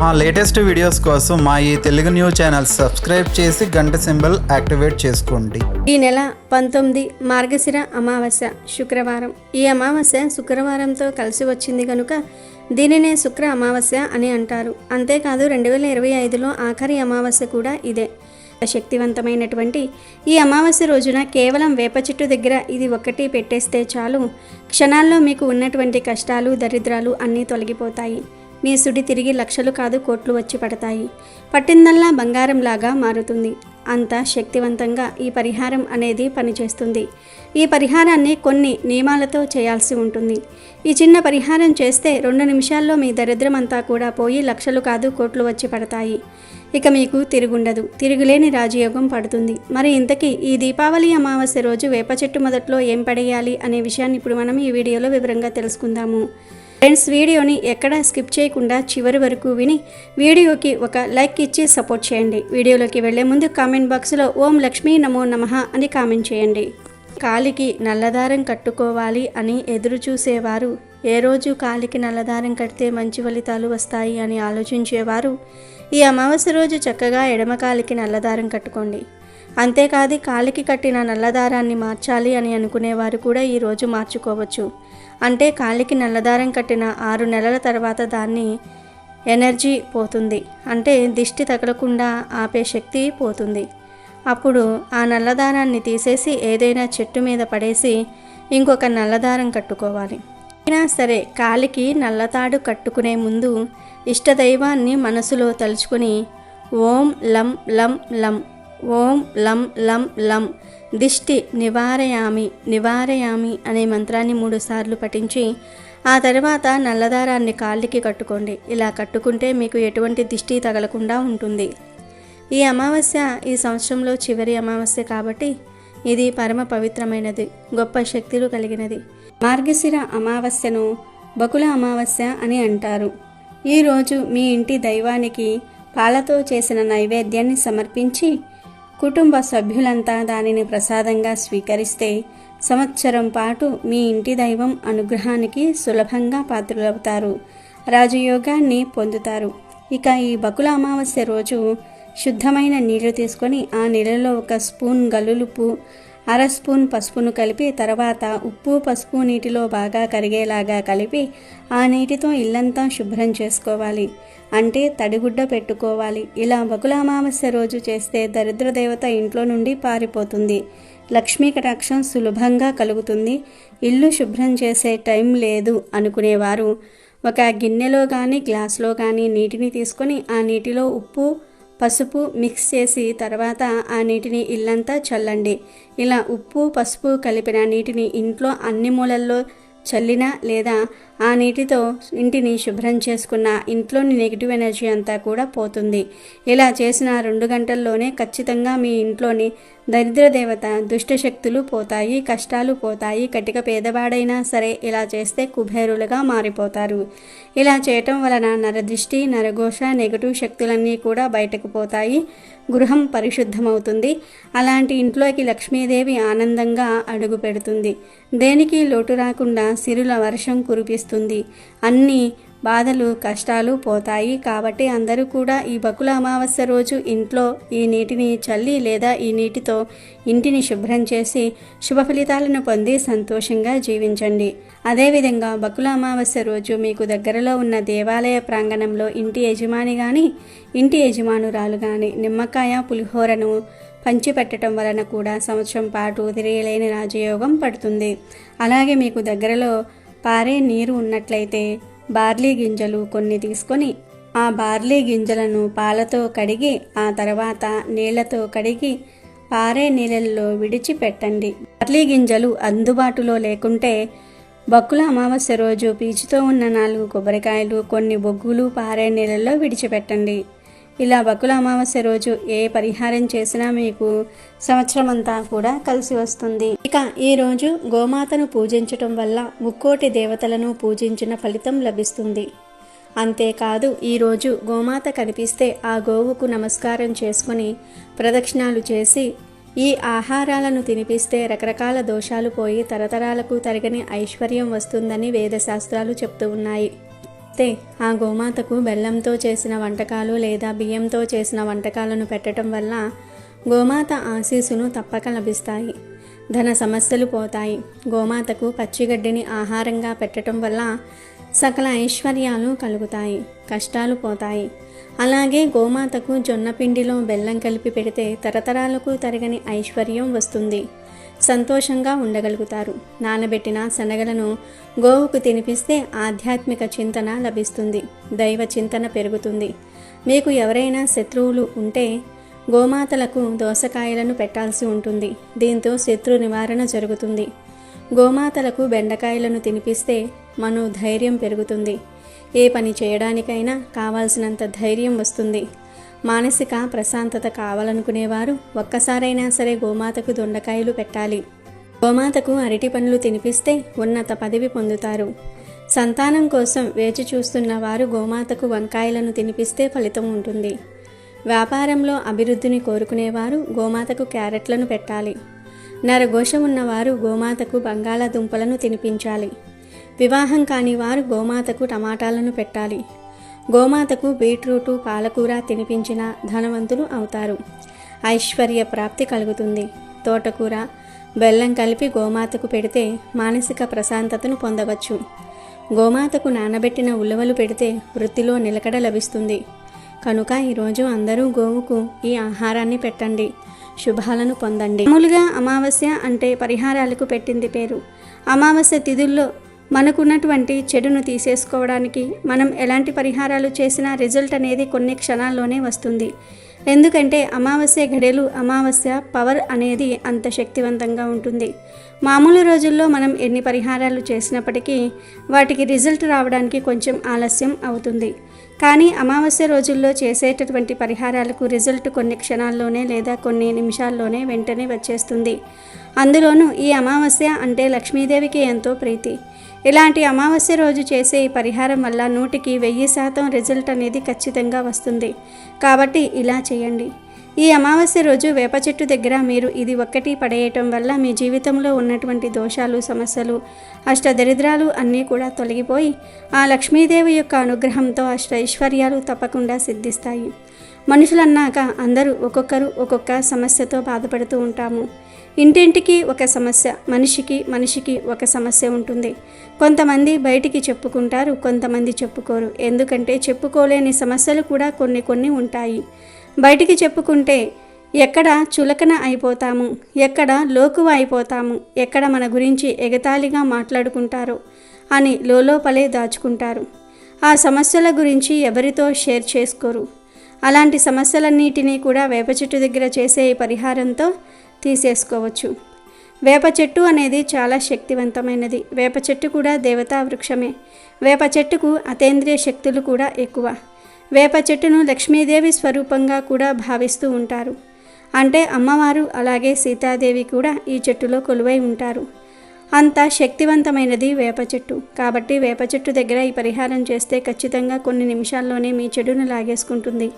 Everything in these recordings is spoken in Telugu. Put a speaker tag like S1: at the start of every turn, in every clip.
S1: మా లేటెస్ట్ వీడియోస్ కోసం మా ఈ తెలుగు న్యూస్ ఛానల్ సబ్స్క్రైబ్ చేసి గంట సింబల్ యాక్టివేట్ చేసుకోండి.
S2: ఈ నెల 19 మార్గశిర అమావాస్య శుక్రవారం. ఈ అమావాస్య శుక్రవారంతో కలిసి వచ్చింది కనుక దీనినే శుక్ర అమావాస్య అని అంటారు. అంతేకాదు 2025లో ఆఖరి అమావాస్య కూడా ఇదే. శక్తివంతమైనటువంటి ఈ అమావాస్య రోజున కేవలం వేప చెట్టు దగ్గర ఇది ఒక్కటి పెట్టేస్తే చాలు, క్షణాల్లో మీకు ఉన్నటువంటి కష్టాలు దరిద్రాలు అన్నీ తొలగిపోతాయి. మీ సుడి తిరిగి లక్షలు కాదు కోట్లు వచ్చి పడతాయి. పట్టిందల్లా బంగారంలాగా మారుతుంది. అంత శక్తివంతంగా ఈ పరిహారం అనేది పనిచేస్తుంది. ఈ పరిహారాన్ని కొన్ని నియమాలతో చేయాల్సి ఉంటుంది. ఈ చిన్న పరిహారం చేస్తే 2 నిమిషాల్లో మీ దరిద్రం అంతా కూడా పోయి లక్షలు కాదు కోట్లు వచ్చి పడతాయి. ఇక మీకు తిరుగుండదు, తిరుగులేని రాజయోగం పడుతుంది. మరి ఇంతకీ ఈ దీపావళి అమావాస్య రోజు వేప చెట్టు మొదట్లో ఏం పడేయాలి అనే విషయాన్ని ఇప్పుడు మనం ఈ వీడియోలో వివరంగా తెలుసుకుందాము. ఫ్రెండ్స్, వీడియోని ఎక్కడా స్కిప్ చేయకుండా చివరి వరకు విని వీడియోకి ఒక లైక్ ఇచ్చి సపోర్ట్ చేయండి. వీడియోలోకి వెళ్లే ముందు కామెంట్ బాక్స్లో ఓం లక్ష్మీ నమో నమః అని కామెంట్ చేయండి. కాలికి నల్లదారం కట్టుకోవాలి అని ఎదురు చూసేవారు, ఏ రోజు కాలికి నల్లదారం కడితే మంచి ఫలితాలు వస్తాయి అని ఆలోచించేవారు ఈ అమావాస్య రోజు చక్కగా ఎడమ కాలికి నల్లదారం కట్టుకోండి. అంతేకాదు కాలికి కట్టిన నల్లదారాన్ని మార్చాలి అని అనుకునేవారు కూడా ఈరోజు మార్చుకోవచ్చు. అంటే కాలికి నల్లదారం కట్టిన 6 నెలల తర్వాత దాన్ని ఎనర్జీ పోతుంది, అంటే దిష్టి తగలకుండా ఆపే శక్తి పోతుంది. అప్పుడు ఆ నల్లదారాన్ని తీసేసి ఏదైనా చెట్టు మీద పడేసి ఇంకొక నల్లదారం కట్టుకోవాలి. అయినా సరే కాలికి నల్లతాడు కట్టుకునే ముందు ఇష్టదైవాన్ని మనసులో తలుచుకుని ఓం లం లం లం, ఓం లం లం లం దిష్టి నివారయామి నివారయామి అనే మంత్రాన్ని 3 సార్లు పఠించి ఆ తర్వాత నల్లదారాన్ని కాళ్ళకి కట్టుకోండి. ఇలా కట్టుకుంటే మీకు ఎటువంటి దిష్టి తగలకుండా ఉంటుంది. ఈ అమావాస్య ఈ సంవత్సరంలో చివరి అమావాస్య కాబట్టి ఇది పరమ పవిత్రమైనది, గొప్ప శక్తులు కలిగినది. మార్గశిర అమావాస్యను బకుళ అమావాస్య అని అంటారు. ఈరోజు మీ ఇంటి దైవానికి పాలతో చేసిన నైవేద్యాన్ని సమర్పించి కుటుంబ సభ్యులంతా దానిని ప్రసాదంగా స్వీకరిస్తే సంవత్సరం పాటు మీ ఇంటి దైవం అనుగ్రహానికి సులభంగా పాత్రులవుతారు, రాజయోగాన్ని పొందుతారు. ఇక ఈ బకుళ అమావాస్య రోజు శుద్ధమైన నీళ్లు తీసుకొని ఆ నీళ్ళలో 1 స్పూన్ గల్లులుప్పు, 1/2 స్పూన్ పసుపును కలిపి తర్వాత ఉప్పు పసుపు నీటిలో బాగా కరిగేలాగా కలిపి ఆ నీటితో ఇల్లంతా శుభ్రం చేసుకోవాలి, అంటే తడిగుడ్డ పెట్టుకోవాలి. ఇలా బకుళ అమావాస్య రోజు చేస్తే దరిద్ర దేవత ఇంట్లో నుండి పారిపోతుంది, లక్ష్మీ కటాక్షం సులభంగా కలుగుతుంది. ఇల్లు శుభ్రం చేసే టైం లేదు అనుకునేవారు 1 గిన్నెలో కానీ గ్లాసులో కానీ నీటిని తీసుకొని ఆ నీటిలో ఉప్పు పసుపు మిక్స్ చేసి తర్వాత ఆ నీటిని ఇల్లంతా చల్లండి. ఇలా ఉప్పు పసుపు కలిపిన నీటిని ఇంట్లో అన్ని మూలల్లో చల్లినా లేదా ఆ నీటితో ఇంటిని శుభ్రం చేసుకున్న ఇంట్లోని నెగిటివ్ ఎనర్జీ అంతా కూడా పోతుంది. ఇలా చేసిన 2 గంటల్లోనే ఖచ్చితంగా మీ ఇంట్లోని దరిద్ర దేవత దుష్టశక్తులు పోతాయి, కష్టాలు పోతాయి. కటిక పేదవాడైనా సరే ఇలా చేస్తే కుబేరులుగా మారిపోతారు. ఇలా చేయటం వలన నరదృష్టి నరఘోష నెగిటివ్ శక్తులన్నీ కూడా బయటకు పోతాయి, గృహం పరిశుద్ధమవుతుంది. అలాంటి ఇంట్లోకి లక్ష్మీదేవి ఆనందంగా అడుగు పెడుతుంది. దేనికి లోటు రాకుండా సిరుల వర్షం కురిపిస్తుంది. అన్ని బాధలు కష్టాలు పోతాయి. కాబట్టి అందరూ కూడా ఈ బకుళ అమావాస్య రోజు ఇంట్లో ఈ నీటిని చల్లి లేదా ఈ నీటితో ఇంటిని శుభ్రం చేసి శుభ ఫలితాలను పొంది సంతోషంగా జీవించండి. అదేవిధంగా బకుళ అమావాస్య రోజు మీకు దగ్గరలో ఉన్న దేవాలయ ప్రాంగణంలో ఇంటి యజమాని కానీ ఇంటి యజమానురాలు కానీ నిమ్మకాయ పులిహోరను పంచిపెట్టడం వలన కూడా సంవత్సరం పాటు తిరగలేని రాజయోగం పడుతుంది. అలాగే మీకు దగ్గరలో పారే నీరు ఉన్నట్లయితే బార్లీ గింజలు కొన్ని తీసుకొని ఆ బార్లీ గింజలను పాలతో కడిగి ఆ తర్వాత నీళ్లతో కడిగి పారే నీళ్ళల్లో విడిచిపెట్టండి. బార్లీ గింజలు అందుబాటులో లేకుంటే బకుళ అమావాస్య రోజు పీచుతో ఉన్న 4 కొబ్బరికాయలు కొన్ని బొగ్గులు పారే నీళ్ళల్లో విడిచిపెట్టండి. ఇలా బకుళ అమావాస్య రోజు ఏ పరిహారం చేసినా మీకు సంవత్సరం అంతా కూడా కలిసి వస్తుంది. ఇక ఈ రోజు గోమాతను పూజించటం వల్ల 3 దేవతలను పూజించిన ఫలితం లభిస్తుంది. అంతేకాదు ఈరోజు గోమాత కనిపిస్తే ఆ గోవుకు నమస్కారం చేసుకుని ప్రదక్షిణాలు చేసి ఈ ఆహారాలను తినిపిస్తే రకరకాల దోషాలు పోయి తరతరాలకు తరగని ఐశ్వర్యం వస్తుందని వేదశాస్త్రాలు చెప్తూ ఉన్నాయి. చెప్తే ఆ గోమాతకు బెల్లంతో చేసిన వంటకాలు లేదా బియ్యంతో చేసిన వంటకాలను పెట్టడం వల్ల గోమాత ఆశీస్సును తప్పక లభిస్తాయి. ధన సమస్యలు పోతాయి. గోమాతకు పచ్చిగడ్డిని ఆహారంగా పెట్టడం వల్ల సకల ఐశ్వర్యాలు కలుగుతాయి, కష్టాలు పోతాయి. అలాగే గోమాతకు జొన్న పిండిలో బెల్లం కలిపి పెడితే తరతరాలకు తరగని ఐశ్వర్యం వస్తుంది. సంతోషంగా ఉండగలుగుతారు. నానబెట్టిన శనగలను గోవుకు తినిపిస్తే ఆధ్యాత్మిక చింతన లభిస్తుంది, దైవ చింతన పెరుగుతుంది. మీకు ఎవరైనా శత్రువులు ఉంటే గోమాతలకు దోసకాయలను పెట్టాల్సి ఉంటుంది. దీంతో శత్రు నివారణ జరుగుతుంది. గోమాతలకు బెండకాయలను తినిపిస్తే మనోధైర్యం పెరుగుతుంది. ఏ పని చేయడానికైనా కావాల్సినంత ధైర్యం వస్తుంది. మానసిక ప్రశాంతత కావాలనుకునేవారు ఒక్కసారైనా సరే గోమాతకు దొండకాయలు పెట్టాలి. గోమాతకు అరటి పండ్లు తినిపిస్తే ఉన్నత పదవి పొందుతారు. సంతానం కోసం వేచి చూస్తున్న వారు గోమాతకు వంకాయలను తినిపిస్తే ఫలితం ఉంటుంది. వ్యాపారంలో అభివృద్ధిని కోరుకునేవారు గోమాతకు క్యారెట్లను పెట్టాలి. నరఘోష ఉన్నవారు గోమాతకు బంగాళాదుంపలను తినిపించాలి. వివాహం కాని వారు గోమాతకు టమాటాలను పెట్టాలి. గోమాతకు బీట్రూటు, పాలకూర తినిపించిన ధనవంతులు అవుతారు. ఐశ్వర్య ప్రాప్తి కలుగుతుంది. తోటకూర, బెల్లం కలిపి గోమాతకు పెడితే మానసిక ప్రశాంతతను పొందవచ్చు. గోమాతకు నానబెట్టిన ఉలవలు పెడితే వృత్తిలో నిలకడ లభిస్తుంది. కనుక ఈరోజు అందరూ గోవుకు ఈ ఆహారాన్ని పెట్టండి, శుభాలను పొందండి. మామూలుగా అమావాస్య అంటే పరిహారాలకు పెట్టింది పేరు. అమావాస్య తిథుల్లో మనకున్నటువంటి చెడును తీసేసుకోవడానికి మనం ఎలాంటి పరిహారాలు చేసినా రిజల్ట్ అనేది కొన్ని క్షణాల్లోనే వస్తుంది. ఎందుకంటే అమావాస్య గడియలు, అమావాస్య పవర్ అనేది అంత శక్తివంతంగా ఉంటుంది. మామూలు రోజుల్లో మనం ఎన్ని పరిహారాలు చేసినప్పటికీ వాటికి రిజల్ట్ రావడానికి కొంచెం ఆలస్యం అవుతుంది. కానీ అమావాస్య రోజుల్లో చేసేటటువంటి పరిహారాలకు రిజల్ట్ కొన్ని క్షణాల్లోనే లేదా కొన్ని నిమిషాల్లోనే వెంటనే వచ్చేస్తుంది. అందులోనూ ఈ అమావాస్య అంటే లక్ష్మీదేవికి ఎంతో ప్రీతి. ఇలాంటి అమావాస్య రోజు చేసే ఈ పరిహారం వల్ల 100% రిజల్ట్ అనేది ఖచ్చితంగా వస్తుంది. కాబట్టి ఇలా చేయండి. ఈ అమావాస్య రోజు వేప చెట్టు దగ్గర మీరు ఇది ఒక్కటి పడేయటం వల్ల మీ జీవితంలో ఉన్నటువంటి దోషాలు, సమస్యలు, అష్టదరిద్రాలు అన్నీ కూడా తొలగిపోయి ఆ లక్ష్మీదేవి యొక్క అనుగ్రహంతో అష్టైశ్వర్యాలు తప్పకుండా సిద్ధిస్తాయి. మనుషులన్నాక అందరూ ఒక్కొక్కరు ఒక్కొక్క సమస్యతో బాధపడుతూ ఉంటాము. ఇంటింటికి ఒక సమస్య, మనిషికి ఒక సమస్య ఉంటుంది. కొంతమంది బయటికి చెప్పుకుంటారు, కొంతమంది చెప్పుకోరు. ఎందుకంటే చెప్పుకోలేని సమస్యలు కూడా కొన్ని ఉంటాయి. బయటికి చెప్పుకుంటే ఎక్కడ చులకన అయిపోతాము, ఎక్కడ లోకువ అయిపోతాము, ఎక్కడ మన గురించి ఎగతాళిగా మాట్లాడుకుంటారో అని లోపలే దాచుకుంటారు. ఆ సమస్యల గురించి ఎవరితో షేర్ చేసుకోరు. అలాంటి సమస్యలన్నిటినీ కూడా వేప చెట్టు దగ్గర చేసే ఈ పరిహారంతో తీసేసుకోవచ్చు. వేప చెట్టు అనేది చాలా శక్తివంతమైనది. వేప చెట్టు కూడా దేవతా వృక్షమే. వేప చెట్టుకు అతేంద్రియ శక్తులు కూడా ఎక్కువ. వేప చెట్టును లక్ష్మీదేవి స్వరూపంగా కూడా భావిస్తూ ఉంటారు. అంటే అమ్మవారు అలాగే సీతాదేవి కూడా ఈ చెట్టులో కొలువై ఉంటారు. అంత శక్తివంతమైనది వేప చెట్టు. కాబట్టి వేప చెట్టు దగ్గర ఈ పరిహారం చేస్తే ఖచ్చితంగా కొన్ని నిమిషాల్లోనే మీ చెడును లాగేసుకుంటుంది.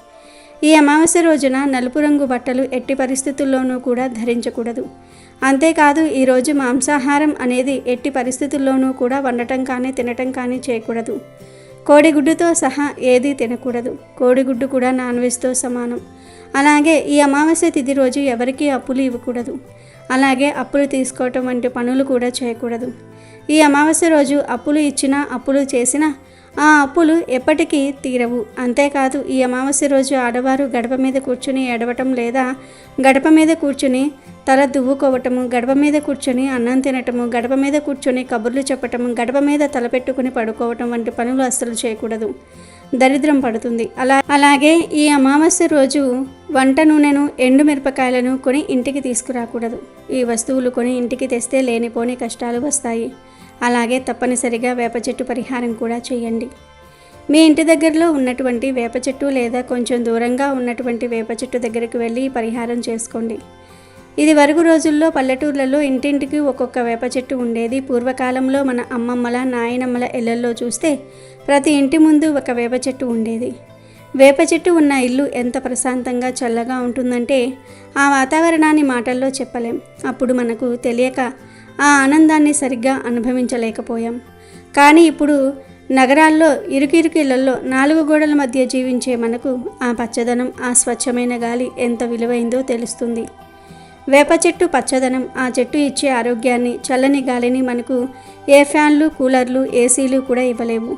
S2: ఈ అమావాస్య రోజున నలుపు రంగు బట్టలు ఎట్టి పరిస్థితుల్లోనూ కూడా ధరించకూడదు. అంతేకాదు ఈరోజు మాంసాహారం అనేది ఎట్టి పరిస్థితుల్లోనూ కూడా వండటం కానీ తినటం కానీ చేయకూడదు. కోడిగుడ్డుతో సహా ఏదీ తినకూడదు. కోడిగుడ్డు కూడా నాన్ వెజ్తో సమానం. అలాగే ఈ అమావాస్య తిథి రోజు ఎవరికీ అప్పులు ఇవ్వకూడదు. అలాగే అప్పులు తీసుకోవటం వంటి పనులు కూడా చేయకూడదు. ఈ అమావాస్య రోజు అప్పులు ఇచ్చినా, అప్పులు చేసినా ఆ అప్పులు ఎప్పటికీ తీరవు. అంతేకాదు ఈ అమావాస్య రోజు ఆడవారు గడప మీద కూర్చుని ఏడవటం లేదా గడప మీద కూర్చుని తల దువ్వుకోవటము, గడప మీద కూర్చొని అన్నం తినటము, గడప మీద కూర్చొని కబుర్లు చెప్పటము, గడప మీద తలపెట్టుకుని పడుకోవటం వంటి పనులు అస్సలు చేయకూడదు. దరిద్రం పడుతుంది. అలాగే ఈ అమావాస్య రోజు వంట నూనెను, ఎండు మిరపకాయలను కొని ఇంటికి తీసుకురాకూడదు. ఈ వస్తువులు కొని ఇంటికి తెస్తే లేనిపోని కష్టాలు వస్తాయి. అలాగే తప్పనిసరిగా వేప చెట్టు పరిహారం కూడా చేయండి. మీ ఇంటి దగ్గరలో ఉన్నటువంటి వేప చెట్టు లేదా కొంచెం దూరంగా ఉన్నటువంటి వేప చెట్టు దగ్గరికి వెళ్ళి పరిహారం చేసుకోండి. ఇది వరకు రోజుల్లో పల్లెటూర్లలో ఇంటింటికి ఒక్కొక్క వేప చెట్టు ఉండేది. పూర్వకాలంలో మన అమ్మమ్మల, నాయనమ్మల ఇళ్లలో చూస్తే ప్రతి ఇంటి ముందు ఒక వేప చెట్టు ఉండేది. వేప చెట్టు ఉన్న ఇల్లు ఎంత ప్రశాంతంగా చల్లగా ఉంటుందంటే ఆ వాతావరణాన్ని మాటల్లో చెప్పలేం. అప్పుడు మనకు తెలియక ఆ ఆనందాన్ని సరిగ్గా అనుభవించలేకపోయాం. కానీ ఇప్పుడు నగరాల్లో ఇరుకిరుకు ఇళ్లలో 4 గోడల మధ్య జీవించే మనకు ఆ పచ్చదనం, ఆ స్వచ్ఛమైన గాలి ఎంత విలువైందో తెలుస్తుంది. వేప చెట్టు పచ్చదనం, ఆ చెట్టు ఇచ్చే ఆరోగ్యాన్ని, చల్లని గాలిని మనకు ఏ ఫ్యాన్లు, కూలర్లు, ఏసీలు కూడా ఇవ్వలేవు.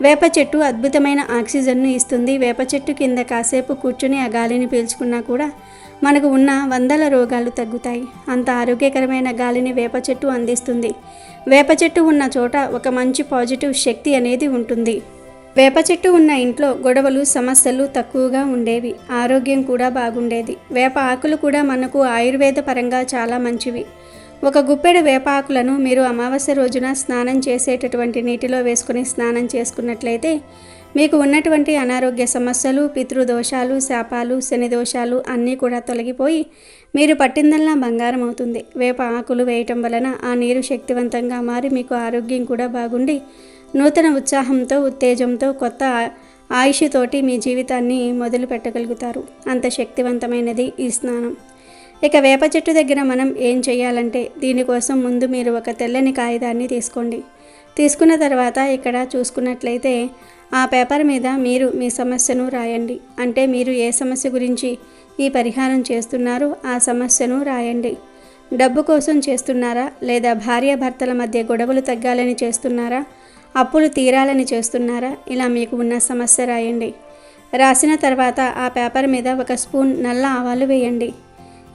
S2: వేప చెట్టు అద్భుతమైన ఆక్సిజన్ను ఇస్తుంది. వేప చెట్టు కింద కాసేపు కూర్చుని ఆ గాలిని పీల్చుకున్నా కూడా మనకు ఉన్న 100 రోగాలు తగ్గుతాయి. అంత ఆరోగ్యకరమైన గాలిని వేప చెట్టు అందిస్తుంది. వేప చెట్టు ఉన్న చోట ఒక మంచి పాజిటివ్ శక్తి అనేది ఉంటుంది. వేప చెట్టు ఉన్న ఇంట్లో గొడవలు, సమస్యలు తక్కువగా ఉండేవి. ఆరోగ్యం కూడా బాగుండేది. వేప ఆకులు కూడా మనకు ఆయుర్వేద పరంగా చాలా మంచివి. ఒక గుప్పెడు వేప ఆకులను మీరు అమావాస్య రోజున స్నానం చేసేటటువంటి నీటిలో వేసుకుని స్నానం చేసుకున్నట్లయితే మీకు ఉన్నటువంటి అనారోగ్య సమస్యలు, పితృదోషాలు, శాపాలు, శని దోషాలు అన్నీ కూడా తొలగిపోయి మీరు పట్టిందల్లా బంగారం అవుతుంది. వేప ఆకులు వేయటం వలన ఆ నీరు శక్తివంతంగా మారి మీకు ఆరోగ్యం కూడా బాగుండి నూతన ఉత్సాహంతో, ఉత్తేజంతో, కొత్త ఆయుష్తోటి మీ జీవితాన్ని మొదలు పెట్టగలుగుతారు. అంత శక్తివంతమైనది ఈ స్నానం. ఇక వేప చెట్టు దగ్గర మనం ఏం చేయాలంటే దీనికోసం ముందు మీరు ఒక తెల్లని కాగితాన్ని తీసుకోండి. తీసుకున్న తర్వాత ఇక్కడ చూసుకున్నట్లయితే ఆ పేపర్ మీద మీరు మీ సమస్యను రాయండి. అంటే మీరు ఏ సమస్య గురించి ఈ పరిహారం చేస్తున్నారో ఆ సమస్యను రాయండి. డబ్బు కోసం చేస్తున్నారా, లేదా భార్యాభర్తల మధ్య గొడవలు తగ్గాలని చేస్తున్నారా, అప్పులు తీరాలని చేస్తున్నారా, ఇలా మీకు ఉన్న సమస్య రాయండి. రాసిన తర్వాత ఆ పేపర్ మీద 1 స్పూన్ నల్ల ఆవాలు వేయండి.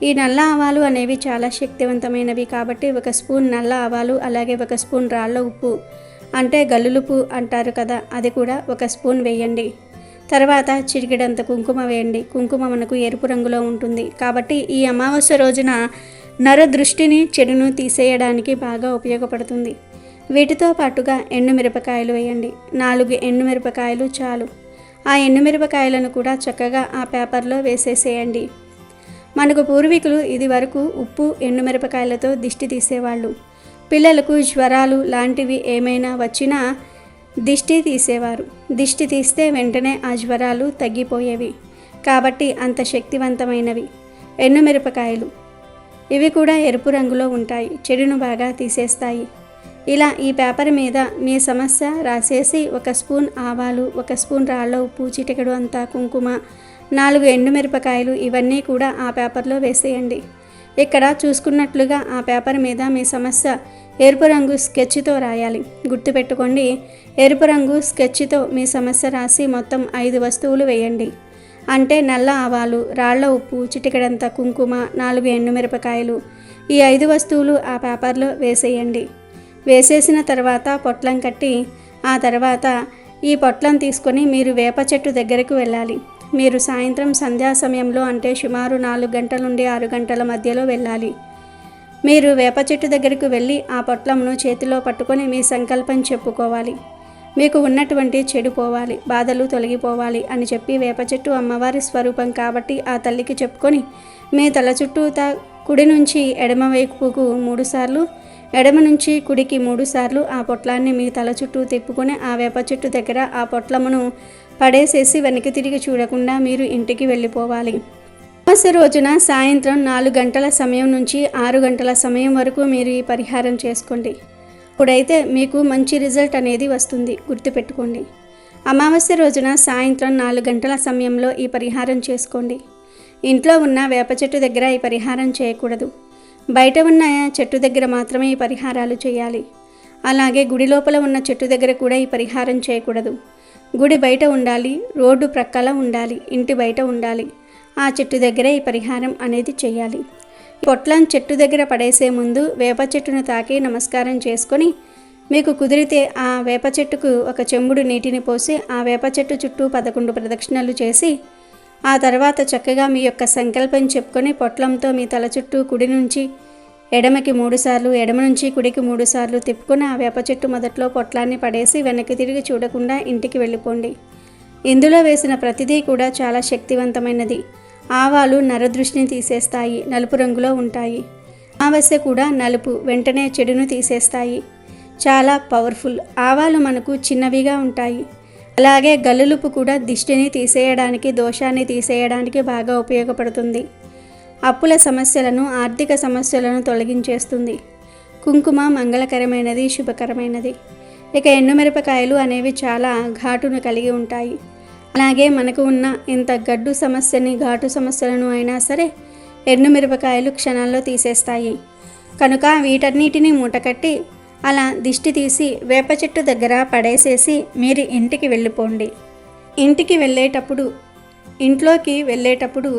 S2: ఈ నల్ల ఆవాలు అనేవి చాలా శక్తివంతమైనవి కాబట్టి 1 స్పూన్ నల్ల ఆవాలు, అలాగే 1 స్పూన్ రాళ్ళ ఉప్పు అంటే గల్లులుపు అంటారు కదా, అది కూడా 1 స్పూన్ వేయండి. తర్వాత చిటికెడంత కుంకుమ వేయండి. కుంకుమ మనకు ఎరుపు రంగులో ఉంటుంది కాబట్టి ఈ అమావాస్య రోజున నర దృష్టిని, చెడును తీసేయడానికి బాగా ఉపయోగపడుతుంది. వీటితో పాటుగా ఎండుమిరపకాయలు వేయండి. 4 ఎండుమిరపకాయలు చాలు. ఆ ఎండుమిరపకాయలను కూడా చక్కగా ఆ పేపర్లో వేసేసేయండి. మనకు పూర్వీకులు ఇది వరకు ఉప్పు, ఎండుమిరపకాయలతో దిష్టి తీసేవాళ్ళు. పిల్లలకు జ్వరాలు లాంటివి ఏమైనా వచ్చినా దిష్టి తీసేవారు. దిష్టి తీస్తే వెంటనే ఆ జ్వరాలు తగ్గిపోయేవి. కాబట్టి అంత శక్తివంతమైనవి ఎండుమిరపకాయలు. ఇవి కూడా ఎరుపు రంగులో ఉంటాయి, చెడును బాగా తీసేస్తాయి. ఇలా ఈ పేపర్ మీద మీ సమస్య రాసేసి 1 స్పూన్ ఆవాలు, 1 స్పూన్ రాళ్ళ ఉప్పు, చిటికెడు అంత కుంకుమ, 4 ఎండుమిరపకాయలు ఇవన్నీ కూడా ఆ పేపర్లో వేసేయండి. ఇక్కడ చూసుకున్నట్లుగా ఆ పేపర్ మీద మీ సమస్య ఎరుపు రంగు స్కెచ్తో రాయాలి. గుర్తుపెట్టుకోండి, ఎరుపు రంగు స్కెచ్తో మీ సమస్య రాసి మొత్తం 5 వస్తువులు వేయండి. అంటే నల్ల ఆవాలు, రాళ్ల ఉప్పు, చిటికెడంత కుంకుమ, 4 ఎండుమిరపకాయలు, ఈ 5 వస్తువులు ఆ పేపర్లో వేసేయండి. వేసేసిన తర్వాత పొట్లం కట్టి ఆ తర్వాత ఈ పొట్లం తీసుకొని మీరు వేప చెట్టు దగ్గరకు వెళ్ళాలి. మీరు సాయంత్రం సంధ్యా సమయంలో అంటే సుమారు 4 గంటల నుండి 6 గంటల మధ్యలో వెళ్ళాలి. మీరు వేప చెట్టు దగ్గరకు వెళ్ళి ఆ పొట్లంను చేతిలో పట్టుకొని మీ సంకల్పం చెప్పుకోవాలి. మీకు ఉన్నటువంటి చెడు పోవాలి, బాధలు తొలగిపోవాలి అని చెప్పి వేప చెట్టు అమ్మవారి స్వరూపం కాబట్టి ఆ తల్లికి చెప్పుకొని మీ తల చుట్టూ కుడి నుంచి ఎడమ వైపుకు 3 సార్లు, ఎడమ నుంచి కుడికి 3 సార్లు ఆ పొట్లాన్ని మీ తల చుట్టూ తిప్పుకొని ఆ వేప చెట్టు దగ్గర ఆ పొట్లమును పడేసేసి వెనక్కి తిరిగి చూడకుండా మీరు ఇంటికి వెళ్ళిపోవాలి. అమావాస్య రోజున సాయంత్రం 4 గంటల సమయం నుంచి 6 గంటల సమయం వరకు మీరు ఈ పరిహారం చేసుకోండి. ఇప్పుడైతే మీకు మంచి రిజల్ట్ అనేది వస్తుంది. గుర్తుపెట్టుకోండి, అమావాస్య రోజున సాయంత్రం 4 గంటల సమయంలో ఈ పరిహారం చేసుకోండి. ఇంట్లో ఉన్న వేప చెట్టు దగ్గర ఈ పరిహారం చేయకూడదు. బయట ఉన్న చెట్టు దగ్గర మాత్రమే ఈ పరిహారాలు చేయాలి. అలాగే గుడి లోపల ఉన్న చెట్టు దగ్గర కూడా ఈ పరిహారం చేయకూడదు. గుడి బయట ఉండాలి, రోడ్డు ప్రక్కల ఉండాలి, ఇంటి బయట ఉండాలి. ఆ చెట్టు దగ్గరే ఈ పరిహారం అనేది చేయాలి. పొట్లం చెట్టు దగ్గర పడేసే ముందు వేప చెట్టును తాకి నమస్కారం చేసుకొని మీకు కుదిరితే ఆ వేప చెట్టుకు 1 చెంబుడు నీటిని పోసి ఆ వేప చెట్టు చుట్టూ 11 ప్రదక్షిణలు చేసి ఆ తర్వాత చక్కగా మీ యొక్క సంకల్పం చెప్పుకొని పొట్లంతో మీ తల చుట్టూ కుడి నుంచి ఎడమకి 3 సార్లు, ఎడమ నుంచి కుడికి 3 సార్లు తిప్పుకొని ఆ వేప చెట్టు మొదట్లో పొట్లాన్ని పడేసి వెనక్కి తిరిగి చూడకుండా ఇంటికి వెళ్ళిపోండి. ఇందులో వేసిన ప్రతిదీ కూడా చాలా శక్తివంతమైనది. ఆవాలు నరదృష్టిని తీసేస్తాయి, నలుపు రంగులో ఉంటాయి. అమావాస్య కూడా నలుపు, వెంటనే చెడును తీసేస్తాయి. చాలా పవర్ఫుల్. ఆవాలు మనకు చిన్నవిగా ఉంటాయి. అలాగే గల్లులుపు కూడా దిష్టిని తీసేయడానికి, దోషాన్ని తీసేయడానికి బాగా ఉపయోగపడుతుంది. అప్పుల సమస్యలను, ఆర్థిక సమస్యలను తొలగించేస్తుంది. కుంకుమ మంగళకరమైనది, శుభకరమైనది. ఇక ఎండుమిరపకాయలు అనేవి చాలా ఘాటును కలిగి ఉంటాయి. అలాగే మనకు ఉన్న ఇంత గడ్డు సమస్యని, ఘాటు సమస్యలను అయినా సరే ఎండుమిరపకాయలు క్షణాల్లో తీసేస్తాయి. కనుక వీటన్నిటిని మూటకట్టి అలా దిష్టి తీసి వేప చెట్టు దగ్గర పడేసేసి మీరు ఇంటికి వెళ్ళిపోండి. ఇంట్లోకి వెళ్ళేటప్పుడు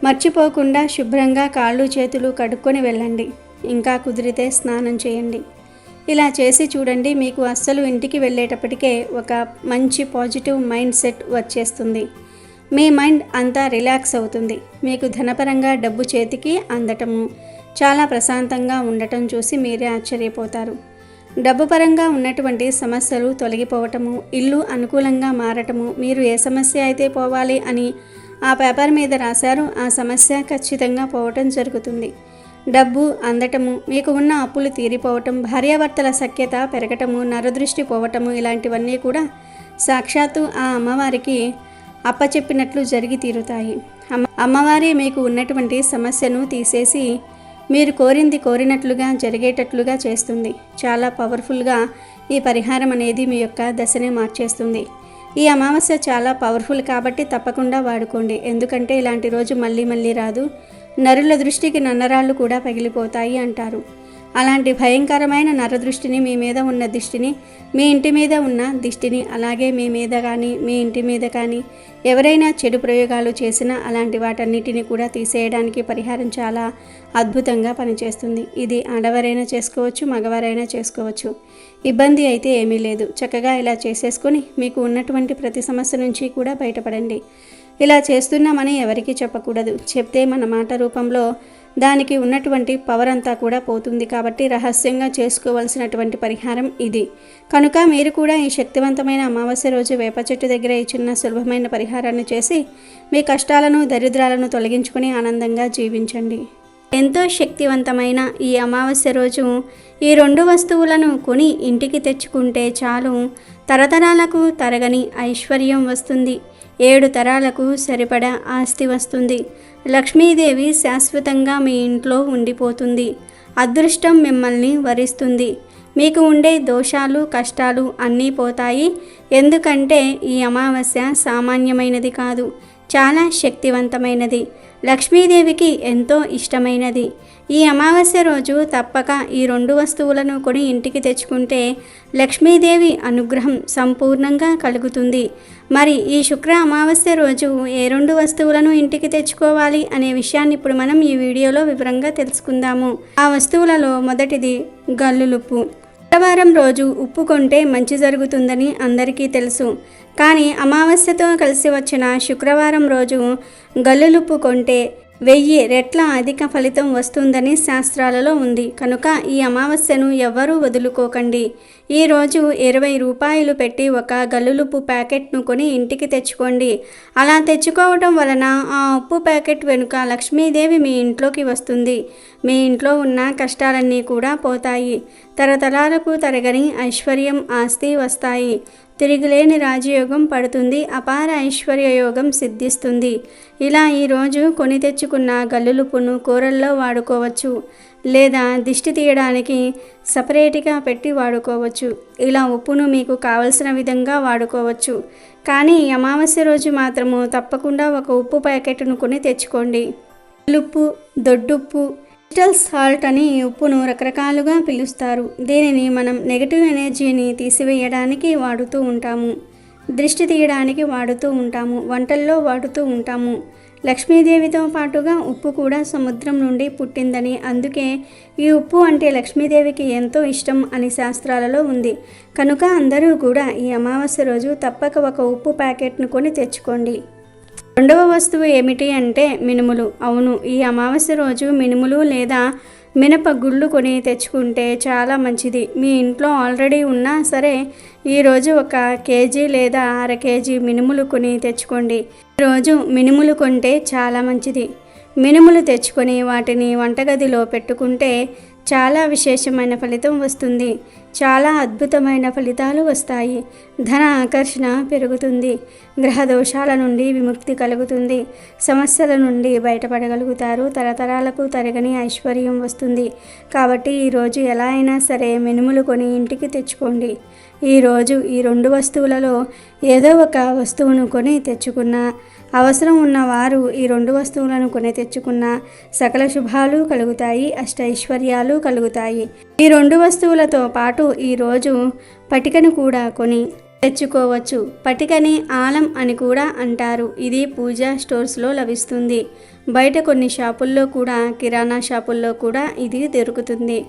S2: మర్చిపోకుండా శుభ్రంగా కాళ్ళు చేతులు కడుక్కొని వెళ్ళండి. ఇంకా కుదిరితే స్నానం చేయండి. ఇలా చేసి చూడండి, మీకు అస్సలు ఇంటికి వెళ్ళేటప్పటికే ఒక మంచి పాజిటివ్ మైండ్ సెట్ వచ్చేస్తుంది. మీ మైండ్ అంతా రిలాక్స్ అవుతుంది. మీకు ధనపరంగా డబ్బు చేతికి అందటము, చాలా ప్రశాంతంగా ఉండటం చూసి మీరే ఆశ్చర్యపోతారు. డబ్బు పరంగా ఉన్నటువంటి సమస్యలు తొలగిపోవటము, ఇల్లు అనుకూలంగా మారటము, మీరు ఏ సమస్య అయితే పోవాలి అని ఆ పేపర్ మీద రాశారో ఆ సమస్య ఖచ్చితంగా పోవటం జరుగుతుంది. డబ్బు అందటము, మీకు ఉన్న అప్పులు తీరిపోవటం, భార్యాభర్తల సఖ్యత పెరగటము, నరదృష్టి పోవటము, ఇలాంటివన్నీ కూడా సాక్షాత్తు ఆ అమ్మవారికి అప్పచెప్పినట్లు జరిగి తీరుతాయి. అమ్మవారి మీకు ఉన్నటువంటి సమస్యను తీసేసి మీరు కోరింది కోరినట్లుగా జరిగేటట్లుగా చేస్తుంది. చాలా పవర్ఫుల్గా ఈ పరిహారం అనేది మీ యొక్క దశనే మార్చేస్తుంది. ఈ అమావాస్య చాలా పవర్ఫుల్ కాబట్టి తప్పకుండా వాడుకోండి. ఎందుకంటే ఇలాంటి రోజు మళ్ళీ మళ్ళీ రాదు. నరుల దృష్టికి నన్నరాళ్ళు కూడా పగిలిపోతాయి అంటారు. అలాంటి భయంకరమైన నరదృష్టిని, మీ మీద ఉన్న దిష్టిని, మీ ఇంటి మీద ఉన్న దిష్టిని, అలాగే మీ మీద కానీ మీ ఇంటి మీద కానీ ఎవరైనా చెడు ప్రయోగాలు చేసినా అలాంటి వాటన్నిటిని కూడా తీసేయడానికి పరిహారం చాలా అద్భుతంగా పనిచేస్తుంది. ఇది ఆడవారైనా చేసుకోవచ్చు, మగవారైనా చేసుకోవచ్చు. ఇబ్బంది అయితే ఏమీ లేదు. చక్కగా ఇలా చేసేసుకొని మీకు ఉన్నటువంటి ప్రతి సమస్య నుంచి కూడా బయటపడండి. ఇలా చేస్తున్నామని ఎవరికీ చెప్పకూడదు. చెప్తే మన మాట రూపంలో దానికి ఉన్నటువంటి పవర్ అంతా కూడా పోతుంది. కాబట్టి రహస్యంగా చేసుకోవాల్సినటువంటి పరిహారం ఇది. కనుక మీరు కూడా ఈ శక్తివంతమైన అమావాస్య రోజు వేప చెట్టు దగ్గర ఈ చిన్న సులభమైన పరిహారాన్ని చేసి మీ కష్టాలను, దరిద్రాలను తొలగించుకొని ఆనందంగా జీవించండి. ఎంతో శక్తివంతమైన ఈ అమావాస్య రోజు ఈ 2 వస్తువులను కొని ఇంటికి తెచ్చుకుంటే చాలు, తరతరాలకు తరగని ఐశ్వర్యం వస్తుంది. 7 తరాలకు సరిపడా ఆస్తి వస్తుంది. లక్ష్మీదేవి శాశ్వతంగా మీ ఇంట్లో ఉండిపోతుంది. అదృష్టం మిమ్మల్ని వరిస్తుంది. మీకు ఉండే దోషాలు, కష్టాలు అన్నీ పోతాయి. ఎందుకంటే ఈ అమావాస్య సామాన్యమైనది కాదు, చాలా శక్తివంతమైనది. లక్ష్మీదేవికి ఎంతో ఇష్టమైనది. ఈ అమావాస్య రోజు తప్పక ఈ 2 వస్తువులను కొని ఇంటికి తెచ్చుకుంటే లక్ష్మీదేవి అనుగ్రహం సంపూర్ణంగా కలుగుతుంది. మరి ఈ శుక్ర అమావాస్య రోజు ఏ 2 వస్తువులను ఇంటికి తెచ్చుకోవాలి అనే విషయాన్ని ఇప్పుడు మనం ఈ వీడియోలో వివరంగా తెలుసుకుందాము. ఆ వస్తువులలో మొదటిది గల్లులుప్పు. శుక్రవారం రోజు ఉప్పు కొంటే మంచి జరుగుతుందని అందరికీ తెలుసు. కానీ అమావాస్యతో కలిసి వచ్చిన శుక్రవారం రోజు గల్లులుప్పు కొంటే 1000 రెట్ల అధిక ఫలితం వస్తుందని శాస్త్రాలలో ఉంది. కనుక ఈ అమావాస్యను ఎవ్వరూ వదులుకోకండి. ఈరోజు 20 రూపాయలు పెట్టి ఒక గల్లులుప్పు ప్యాకెట్ను కొని ఇంటికి తెచ్చుకోండి. అలా తెచ్చుకోవడం వలన ఆ ఉప్పు ప్యాకెట్ వెనుక లక్ష్మీదేవి మీ ఇంట్లోకి వస్తుంది. మీ ఇంట్లో ఉన్న కష్టాలన్నీ కూడా పోతాయి. తరతరాలకు తరగని ఐశ్వర్యం, ఆస్తి వస్తాయి. తిరిగిలేని రాజయోగం పడుతుంది. అపార ఐశ్వర్య యోగం సిద్ధిస్తుంది. ఇలా ఈరోజు కొని తెచ్చుకున్న గల్లులుప్పును కూరల్లో వాడుకోవచ్చు, లేదా దిష్టి తీయడానికి సపరేట్గా పెట్టి వాడుకోవచ్చు. ఇలా ఉప్పును మీకు కావలసిన విధంగా వాడుకోవచ్చు. కానీ ఈ అమావాస్య రోజు మాత్రము తప్పకుండా ఒక ఉప్పు ప్యాకెట్ను కొని తెచ్చుకోండి. ఉప్పు, దొడ్డుప్పు, క్రిస్టల్ సాల్ట్ అని ఈ ఉప్పును రకరకాలుగా పిలుస్తారు. దీనిని మనం నెగటివ్ ఎనర్జీని తీసివేయడానికి వాడుతూ ఉంటాము, దృష్టి తీయడానికి వాడుతూ ఉంటాము, వంటల్లో వాడుతూ ఉంటాము. లక్ష్మీదేవితో పాటుగా ఉప్పు కూడా సముద్రం నుండి పుట్టిందని, అందుకే ఈ ఉప్పు అంటే లక్ష్మీదేవికి ఎంతో ఇష్టం అని శాస్త్రాలలో ఉంది. కనుక అందరూ కూడా ఈ అమావాస్య రోజు తప్పక ఒక ఉప్పు ప్యాకెట్ను కొని తెచ్చుకోండి. రెండవ వస్తువు ఏమిటి అంటే మినుములు. అవును, ఈ అమావాస్య రోజు మినుములు లేదా మినప గుళ్ళు కొని తెచ్చుకుంటే చాలా మంచిది. మీ ఇంట్లో ఆల్రెడీ ఉన్నా సరే ఈరోజు 1 కేజీ లేదా 1/2 కేజీ మినుములు కొని తెచ్చుకోండి. ఈరోజు మినుములు కొంటే చాలా మంచిది. మినుములు తెచ్చుకొని వాటిని వంటగదిలో పెట్టుకుంటే చాలా విశేషమైన ఫలితం వస్తుంది. చాలా అద్భుతమైన ఫలితాలు వస్తాయి. ధన ఆకర్షణ పెరుగుతుంది. గ్రహ దోషాల నుండి విముక్తి కలుగుతుంది. సమస్యల నుండి బయటపడగలుగుతారు. తరతరాలకు తరగని ఐశ్వర్యం వస్తుంది. కాబట్టి ఈరోజు ఎలా అయినా సరే మినుములు కొని ఇంటికి తెచ్చుకోండి. ఈరోజు ఈ 2 వస్తువులలో ఏదో ఒక వస్తువును కొని తెచ్చుకున్న, అవసరం ఉన్నవారు ఈ 2 వస్తువులను కొని తెచ్చుకున్న సకల శుభాలు కలుగుతాయి. అష్టైశ్వర్యాలు కలుగుతాయి. ఈ 2 వస్తువులతో పాటు ఈరోజు పటికను కూడా కొని తెచ్చుకోవచ్చు. పటికని ఆలం అని కూడా అంటారు. ఇది పూజా స్టోర్స్లో లభిస్తుంది. బయట కొన్ని షాపుల్లో కూడా, కిరాణా షాపుల్లో కూడా ఇది దొరుకుతుంది.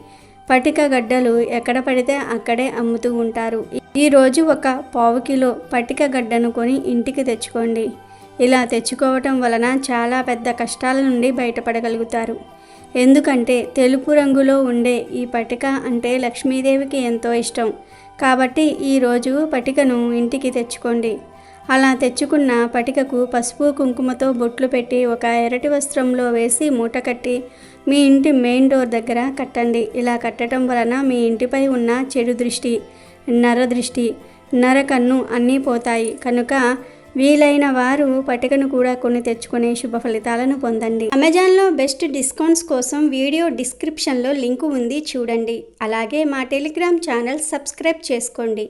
S2: పటిక గడ్డలు ఎక్కడ పడితే అక్కడే అమ్ముతూ ఉంటారు. ఈరోజు ఒక 1/2 కిలో పటిక గడ్డను కొని ఇంటికి తెచ్చుకోండి. ఇలా తెచ్చుకోవటం వలన చాలా పెద్ద కష్టాల నుండి బయటపడగలుగుతారు. ఎందుకంటే తెలుపు రంగులో ఉండే ఈ పటిక అంటే లక్ష్మీదేవికి ఎంతో ఇష్టం. కాబట్టి ఈరోజు పటికను ఇంటికి తెచ్చుకోండి. అలా తెచ్చుకున్న పటికకు పసుపు కుంకుమతో బొట్లు పెట్టి ఒక ఎర్రటి వస్త్రంలో వేసి మూట కట్టి మీ ఇంటి మెయిన్ డోర్ దగ్గర కట్టండి. ఇలా కట్టడం వలన మీ ఇంటిపై ఉన్న చెడు దృష్టి, నరదృష్టి, నరకన్ను అన్నీ పోతాయి. కనుక వీలైన వారు పటికను కూడా కొని తెచ్చుకునే శుభ ఫలితాలను పొందండి. అమెజాన్లో బెస్ట్ డిస్కౌంట్స్ కోసం వీడియో డిస్క్రిప్షన్లో లింకు ఉంది, చూడండి. అలాగే మా టెలిగ్రామ్ ఛానల్ సబ్స్క్రైబ్ చేసుకోండి.